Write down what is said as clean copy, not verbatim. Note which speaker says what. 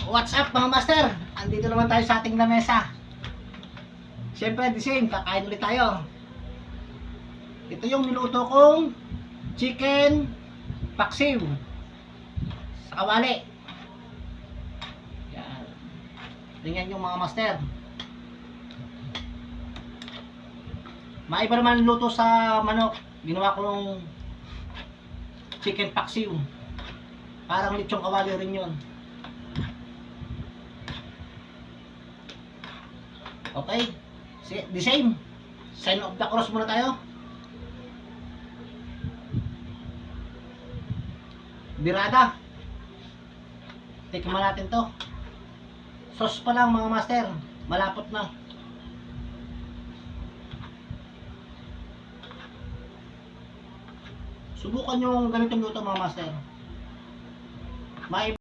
Speaker 1: What's up mga master? Andito naman tayo sa ating lamesa. Siyempre, the same, kakain ulit tayo. Ito yung niluto kong chicken paksiw sa kawali. Yan. Tingnan yung mga master. Maiba naman luto sa manok. Ginawa ko ng chicken paksiw. Parang lechong kawali rin yun. Okay, the same. Sign of the cross muna tayo. Birada. Tikman natin to. Sauce pa lang mga master. Malapot na. Subukan yung ganitong luto mga master. May